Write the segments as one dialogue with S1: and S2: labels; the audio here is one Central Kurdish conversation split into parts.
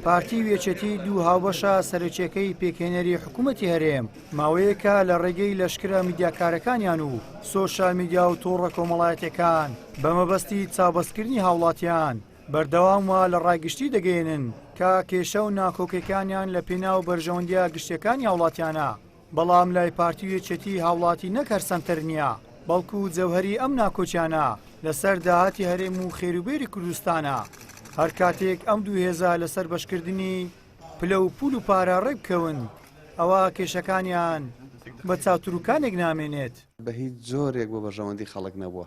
S1: پارتی وێچەتی دوو هاوبەشە سەرچێکەی پێکهێنەری حکوومەتی هەرێم ماوەیەکە لە ڕێگەی لەشکرە میدیاکارەکانیان و سۆشال میدیا و تۆڕە کۆمەڵایەتەکان بە مەبەستی چاوبەستکردنی هاوڵاتیان بەردەوامە لە ڕایگشتی دەگەێنن کە کێشە و ناکۆکەکانیان لە پێناو بەرژەوەندیە گشتەکانی هاوڵاتیانە بەڵام لای پارتی وێچەتی هاوڵاتی نەکەرسەمتر نییە بەڵکو جەوهەری ئەم ناکۆچیانە لەسەر داهاتی هەرێم و خێروبێری کوردستانە هەر کاتێک ئەم دوو هێزە لەسەر بەشکردنی پلە و پول و پارە ڕێبکەون ئەوە کێشەکانیان بە چاوتروکانێک نامێنێت
S2: بە هیچ جۆرێک بۆ بەرژەوەندی خەڵک نەبووە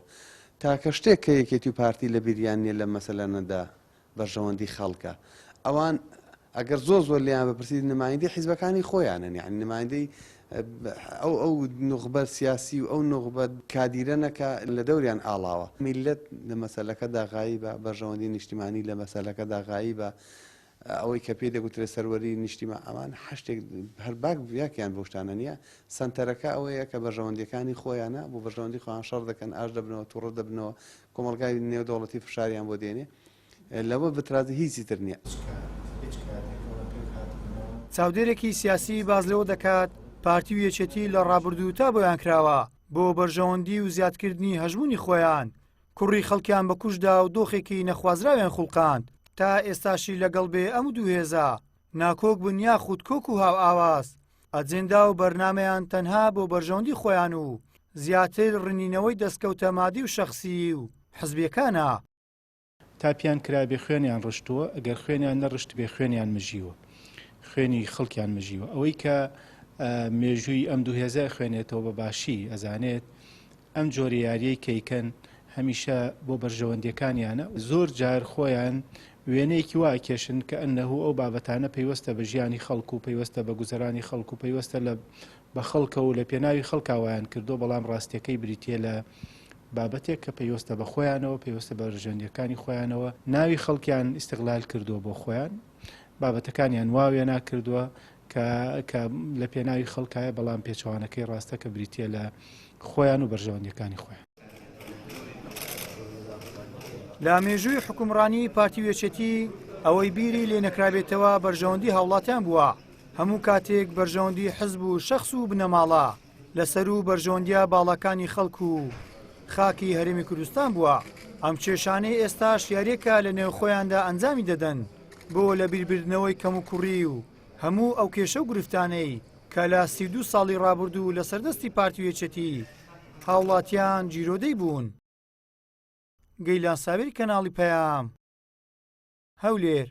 S2: تاکە شتێک کە یەکێتی و پارتی لە بیریان نیە لە مەسەلەنەدا بەرژەوەندی خەڵکە ئەوان ئەگەر زۆر لیان بپرسید نمایندەی حیزبەکانی خۆیانن یعنی نمایندەی ئەو نوخبە سیاسی و ئەو نوخبە کادیرەنەکە لە دەوریان ئاڵاوە میلەت لە مەسەلەکەدا غایبە بەرژەوەندی نیشتیمانی لە مەسەلەکەدا غایبە ئەوەی کە پێ دەگوترێت سەروەری نیشتیما ئەمان هەشتێک هەرباک یاکیان بۆ شتانە نییە سنتەرەکە ئەوەیە کە بەرژەوەندیەکانی خۆیانە بۆ بەرژەوەندی خۆیان شەڕ دەکەن ئاش دەبنەوە تووڕە دەبنەوە کۆمەلگای نێودەوڵەتی فشاریان بۆ دێنێ لەوە بەترازی هیچی تر نییە.
S1: چاودێرێکی سیاسی باز لەوە دەکات پارتی وێچەتی لە ڕابردوو تا بۆیان کراوە بۆ بەرژەوەندی و زیادکردنی هەژمونی خۆیان کوڕی خەڵکیان بە کوشدا و دۆخێکی نەخوازراویان خوڵقاند تا ئێستاشی لەگەڵ بێ ئەم دوو هێزە ناکۆک بوون یاخود کۆک و هاو ئاواز ئەجێندا و بەرنمەیان تەنها بۆ بەرژەوەندی خۆیان و زیاتر ڕنینەوەی دەستکەوتە مادی و شەخسی و حزبیەکانە
S3: تاپیان کرابێ خوێنیان ڕشتووە ئەگەر خوێنیان نەڕشت بێ خوێنیان مژیوە خوێنی خەڵکیان مژیوە ئەوەی کە مێژووی ئەم دوو هێزە خوێنێتەوە بە باشی ئەزانێت ئەم جۆری یاریەی کەیکەن هەمیشە بۆ بەرژەوەندیەکانیانە زۆر جار خۆیان وێنەیەکی وا کێشن کە ئەنەهوو ئەو بابەتانە پەیوەستە بە ژیانی خەڵکو و پەیوەستە بە گوزەرانی خەڵکو و پەیوەستە بە خەڵکە و لە پێناوی خەڵکاوایان کردو بەڵام ڕاستیەکەی بریتە لە بابەتێک کە پێوەستە بە خۆیانەوە پێوەستە بە ژەندەکانی خۆیانەوە ناوی خەڵکیان ئیستیغلال کردووە بۆ خۆیان بابەتەکانیان واوێ ناکردووە کە لە پێناوی خەڵکایە بەڵام پێچوانەکەی ڕاستە کە بریتە لە خۆیان و بەرژەوەندیەکانی خۆیان.
S1: لە مێژووی حکومڕانی پارتی وێچەتی ئەوەی بیری لێ نەکرابێتەوە بەرژەوەندی هاوڵاتیان بووە هەموو کاتێک بەرژەوەندی حزب و شەخص و بنەماڵە لەسەر و بەرژەوەندیە باڵەکانی خەڵکو و خاکی هەرێمی کوردستان بووە ئەم کێشانەی ئێستاش یاریەکە لە نێو خۆیاندا ئەنجامی دەدەن بۆ لە بیربردنەوەی کەم و کوڕی و هەموو ئەو کێشە و گرفتانەی کە لە 32 ساڵی ڕابردوو لە سەردەستی پارتی وێچەتی هاوڵاتیان جیرۆدەی بوون. گەیلان ساوێری کەناڵی پەیام هەولێر.